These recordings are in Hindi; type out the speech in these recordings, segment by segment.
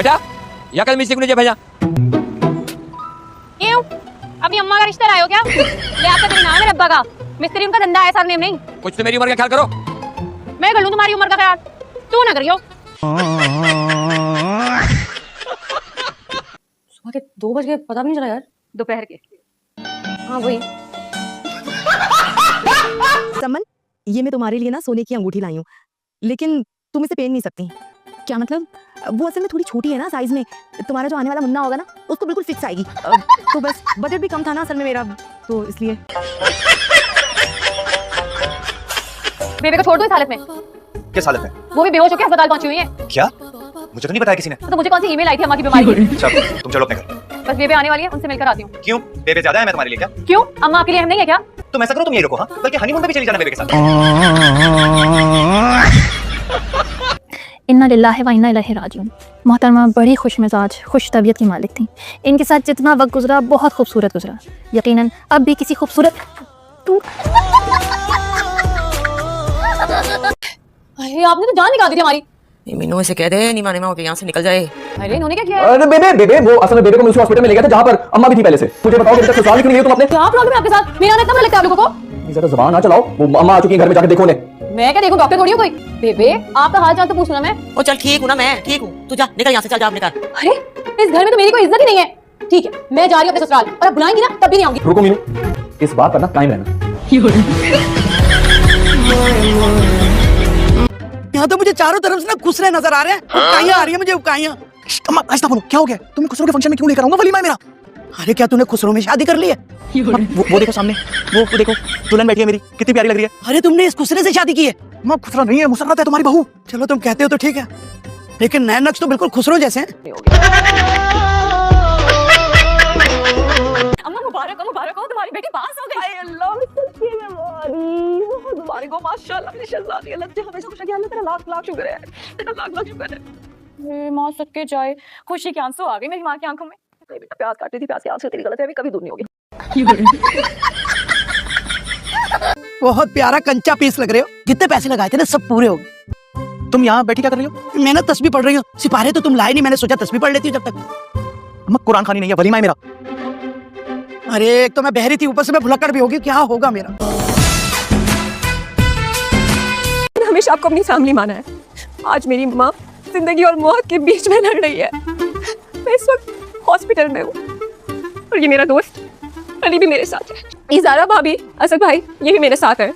बेटा या कल मिस्त्री को नीचे भेजा। क्यों अभी अम्मा का रिश्ता लाए हो क्या? ले आपका तेरे नाम है रब्बा का, मिस्त्री उनका धंधा है, साथ नेम नहीं। कुछ तो मेरी उम्र का ख्याल करो। मैं कर लूं तुम्हारी उम्र का ख्याल, तू ना करियो। सुबह के 2 बज गए, पता भी नहीं चला यार। दोपहर के हाँ वही। समन, ये मैं तुम्हारे लिए ना सोने की अंगूठी लाई हूँ, लेकिन तुम इसे पहन नहीं सकती। क्या मतलब? वो असल में थोड़ी छोटी है ना साइज में। तुम्हारा जो आने वाला मुन्ना होगा ना, उसको बिल्कुल फिक्स आएगी। तो बस बजट भी कम था ना असल में मेरा, तो इसलिए। बेबे को छोड़ दो इस हालत में। किस हालत में? वो भी बेहोश होकर अस्पताल पहुंची हुई है। क्या? मुझे तो नहीं बताया किसी ने। तो मुझे कौन सी ईमेल आई थी अम्मा की बीमारी की? चल तुम चलो अपने घर। बस बेबे आने वाली है, उनसे मिलकर आती हूँ। क्यों? बेबे ज्यादा है मैं तुम्हारे लिए क्या? क्यों अम्मा आपके लिए अहम नहीं है क्या? तुम ऐसा करो, तुम यही रुको, हाँ? बल्कि हनीमून पे भी चली जाना बेबे के साथ। इन्ना लिल्लाहि व इन्ना इलैहि राजिऊन। मोहतरमा बड़ी खुश मिजाज खुश तबीयत की मालिक थी। इनके साथ जितना वक्त गुजरा बहुत खूबसूरत गुजरा। यकीनन अब भी किसी खूबसूरत अरे आपने तो जान निकाल दी थी हमारी। मीनू इसे कह दे नहीं माने में यहाँ से निकल जाए। अरे इन्होंने क्या किया है? अरे बेबे वो असल में बेबे को मैं उस हॉस्पिटल में ले गया था जहाँ पर अम्मा भी थी पहले से। मुझे बताओ अभी तक ससुराल क्यों नहीं गए तुम अपने? क्या प्रॉब्लम है आपके साथ? मेरा इतना बुरा लगता है आप लोगों को? ज्यादा जुबान ना चलाओ, वो अम्मा आ चुकी है, घर में जाके देखो उन्हें। मैं क्या देखूं, डॉक्टर थोड़ी हूं कोई। बेबे आपका हाल चाल तो पूछूं ना मैं। ओ चल ठीक हूँ ना, मैं ठीक हूँ, तू जा निकल यहाँ से, चल जा अपने घर। अरे इस घर में तो मेरी कोई इज्जत ही नहीं है। ठीक है मैं जा रही हूं अपने ससुराल, और आप बुलाएंगी ना तब भी नहीं आऊंगी। रुको मीनू, इस बात पर ना कायम रहना। यहाँ तो मुझे चारों तरफ से ना खुसरे नजर आ रहे हैं। उकाइयां आ रही है मुझे, उकाइयां। अम्मा ऐसा बोलो, क्या हो गया? तुम्हें खुसरो के फंक्शन में क्यों लेकर आऊंगा? वलीमा है मेरा। अरे क्या तूने खुसरो में शादी कर ली है? वो देखो सामने, वो देखो दुल्हन बैठी है मेरी, कितनी प्यारी लग रही है। अरे तुमने इस खुसरे से शादी की है? अम्मा खुसरा नहीं है, मुसर्रत है तुम्हारी बहू। चलो तुम कहते हो तो ठीक है, लेकिन नैन नक्श तो बिल्कुल खुसरो जैसे हैं। अम्मा मुबारक हो, तुम्हारी बेटी पास हो गई। अल्लाह मुबारक हो, माशाल्लाह मेरी शहजादी। अल्लाह तुझे हमेशा खुश रखे। अल्लाह तेरा लाख लाख शुक्र है, तेरा लाख लाख शुक्र है। माँ सदके जाए, खुशी के आंसू आ गए मेरी माँ की आंखों में। बेटा प्याज काटती थी, प्याज की आंख से तेरी गलत है, अभी कभी दूर नहीं होगी। बहुत प्यारा कंचा पीस लग रहे हो। जितने पैसे लगाए थे ना सब पूरे हो गए। तुम यहाँ बैठी क्या कर रही हो? मैं ना तस्बीह पढ़ रही हूँ। सिपारे तो तुम लाए नहीं, मैंने सोचा तस्बीह पढ़ लेती हूँ जब तक। अम्मा कुरान खानी नहीं है, वलीमा है मेरा। अरे एक तो मैं बहरी थी, ऊपर से मैं भुलक्कड़ भी होगी, क्या होगा मेरा? हमेशा आपको अपनी फैमिली माना है। आज मेरी माँ जिंदगी और मौत के बीच में लड़ रही है। मैं इस वक्त हॉस्पिटल में हूँ, और ये मेरा दोस्त अली भी मेरे साथ है। इज़ारा भाभी, असद भाई, ये भी मेरे साथ है।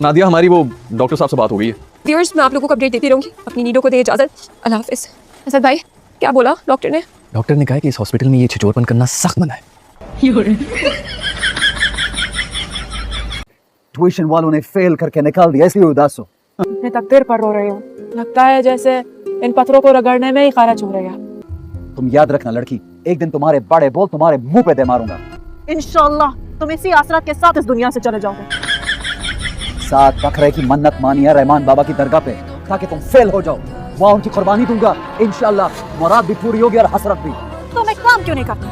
नादिया, हमारी वो डॉक्टर साहब से बात हो गई है। व्यूअर्स, मैं आप लोगों को अपडेट देती रहूंगी। अपनी नीडों को दे इजाजत। अल्लाह हाफिज। असद भाई क्या बोला डॉक्टर ने? डॉक्टर ने कहा कि इस हॉस्पिटल में ये छिछोरपन करना सख्त मना है। ट्यूशन वालों ने फेल करके निकाल दिया, इसलिए उदास हो। मैं तकदीर पर रो रही हूँ। लगता है जैसे इन पत्थरों को रगड़ने में ही खारा छू रहेगा। तुम याद रखना लड़की, एक दिन तुम्हारे बड़े बोल तुम्हारे मुंह पे दे मारूंगा। इंशाल्लाह तुम इसी आसरत के साथ इस दुनिया से चले जाओगे। 7 बकरे की मन्नत मानी है रहमान बाबा की दरगाह पे, ताकि तुम फेल हो जाओ। वहाँ उनकी कुर्बानी दूंगा, इंशाल्लाह मुराद भी पूरी होगी और हसरत भी। तुम एक काम क्यों नहीं करते?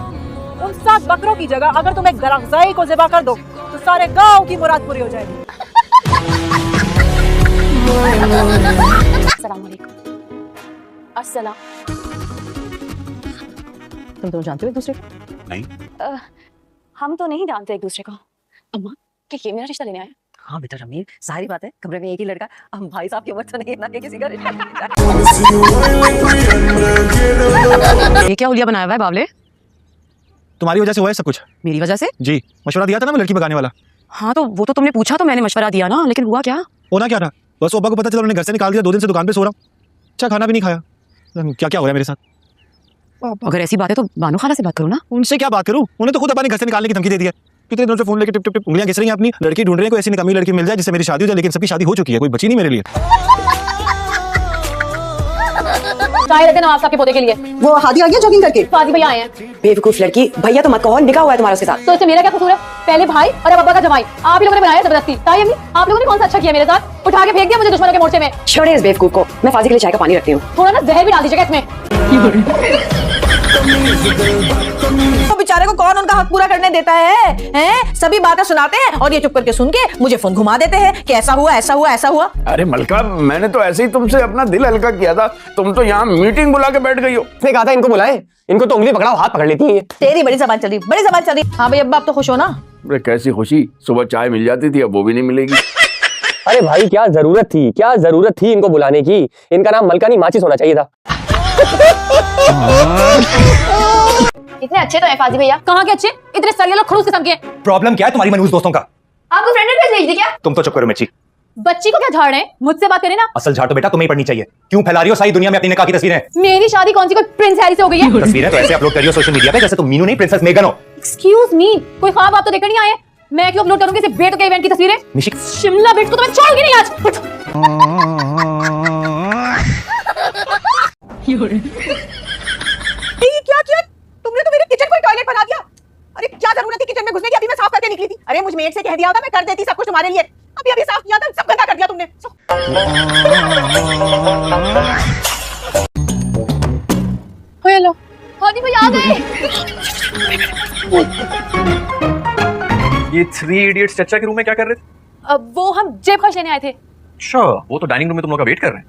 उन 7 बकरों की जगह अगर तुम एक गरगज़ाई को ज़िबा कर दो तो सारे गांव की मुराद पूरी हो जाएगी। अस्सलाम वालेकुम। अस्सलाम। तुम दोनों जानते हो एक दूसरे को? नहीं। हम तो नहीं जानते एक दूसरे को। अम्मा क्या ये मेरा रिश्ता लेने आया? हाँ बेटा रमीर, सारी बात है, कमरे में एक ही लड़का। हम भाई साहब की उम्र तो नहीं ना कि किसी का रिश्ता। ये क्या उलिया बनाया हुआ है बावले? तुम्हारी वजह से हुआ है सब कुछ। मेरी वजह से? जी, मशवरा दिया था ना मैं लड़की भगाने वाला। हाँ तो वो तो तुमने पूछा तो मैंने मशवरा दिया ना, लेकिन हुआ क्या? होना क्या था, बस ओबा को पता चला, उन्होंने घर से निकाल दिया। 2 दिन से दुकान पे सो रहा हूँ, अच्छा खाना भी नहीं खाया। क्या क्या हो रहा है मेरे साथ? अगर ऐसी बात है तो बानो खाला से बात करो ना। उनसे क्या बात करूँ? उन्हें तो खुद अपने घर से निकालने की धमकी दे दी है। कितने दिनों से फोन लेके टिप टिप टिप उंगलियां घिस रही हैं अपनी। लड़की ढूंढ रहे हैं, कोई ऐसी निकम्मी लड़की मिल जाए जिससे मेरी शादी हो जाए, लेकिन सबकी शादी हो चुकी है, कोई बची नहीं मेरे लिए। चाय रखे नवाब साहब के पोते के लिए। वो हादी आ गया जॉगिंग करके। फाजी भैया आए हैं। बेवकूफ लड़की, भैया तो मत कहो, निकाह हुआ है तुम्हारा उसके साथ। तो इससे मेरा क्या कसूर है? पहले भाई और अब अब्बा का जमाई। आप ही लोगों ने बनाया जबरदस्ती। ताई अम्मी, आप लोगों ने कौन सा अच्छा किया मेरे साथ? उठा के फेंक दिया मुझे दुश्मनों के मोर्चे में। छोड़े इस बेवकूफ को, मैं फाजी के लिए चाय का पानी रखती हूँ। थोड़ा ना जहर भी डाल दीजिएगा इसमें। तो बेचारे को कौन उनका हक पूरा करने देता है? हैं? सभी बातें सुनाते हैं और ये चुप करके सुन के मुझे फोन घुमा देते हैं कि ऐसा हुआ ऐसा हुआ ऐसा हुआ। अरे मलका, मैंने तो ऐसे ही तुमसे अपना दिल हल्का किया था, तुम तो यहाँ मीटिंग बुला के बैठ गई हो। इसने कहा था इनको बुलाए, इनको तो उंगली पकड़ाओ हाथ पकड़ लेती है। तेरी बड़ी जबान चल रही, बड़ी जबान चल रही। हाँ भाई अब्बा, आप तो खुश हो ना? अरे कैसी खुशी, सुबह चाय मिल जाती थी, अब वो भी नहीं मिलेगी। अरे भाई क्या जरूरत थी इनको बुलाने की। इनका नाम मलका नहीं माचिस होना चाहिए था। इतने अच्छे तो है फाजी भैया। कहाँ के अच्छे? इतने सरिया लोग खड़ूस किस्म के। प्रॉब्लम क्या है तुम्हारी मनहूस दोस्तों का? आपको फ्रेंड रिक्वेस्ट भेज दी क्या? तुम तो चुप करो मिर्ची। बच्ची को क्या झाड़ रहे हैं? मुझसे बात करें ना। असल झाड़ तो बेटा तुम्हें ही पड़नी चाहिए। क्यों फैला रही हो सारी दुनिया में अपनी निकाह की तस्वीरें? मेरी शादी कौन सी कोई प्रिंस हैरी से हो गई है? तस्वीरें तो ऐसे अपलोड करियो सोशल मीडिया पे जैसे तुम मीनू नहीं प्रिंसेस मेगन हो। एक्सक्यूज मी, कोई ख्वाब आप तो देखकर नहीं आए? मैं क्यों अपलोड करूंगी सिर्फ बेटो के इवेंट की तस्वीरें? निशिक शिमला बेट को तो मैं छोड़ूंगी नहीं आज। ये क्या किया तुमने? तो मेरे किचन को टॉयलेट बना दिया। अरे क्या जरूरत थी किचन में घुसने की? अभी मैं साफ करके निकली थी। अरे मुझे मेड से कह दिया होता, मैं कर देती सब कुछ तुम्हारे लिए। अभी अभी साफ किया था, सब गंदा कर दिया तुमने। हेलो हाजी भैया आ गए। ये 3 इडियट्स चचा के रूम में क्या कर रहे थे? अब वो हम जेब खर्च लेने आए थे। अच्छा, वो तो डाइनिंग रूम में तुम लोग का वेट कर रहे हैं।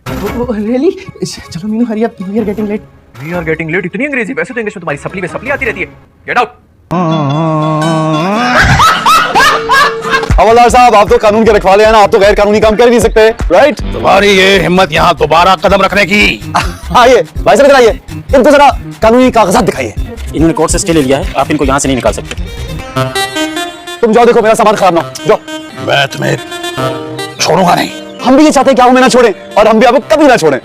रियली? चलो Meenu hurry up, we are getting late. We are getting late. इतनी अंग्रेजी? वैसे तो इंग्लिश में तुम्हारी सप्ली आती रहती है। Get out. हवलदार साहब, आप तो कानून के रखवाले हैं ना, आप तो गैर कानूनी काम कर नहीं सकते, राइट? तुम्हारी ये हिम्मत यहाँ दोबारा कदम रखने की। आइए भाई साहब, इधर आइए, इनको जरा कानूनी कागजात दिखाइए। इन्होंने कोर्ट से स्टे ले लिया है, आप इनको यहाँ से नहीं निकाल सकते। तुम जाओ, देखो मेरा सामान खराब ना हो। जाओ। मैं तुम्हें छोड़ूंगा नहीं। हम भी ये चाहते हैं कि आप हमें ना छोड़ें और हम भी आपको कभी ना छोड़ें।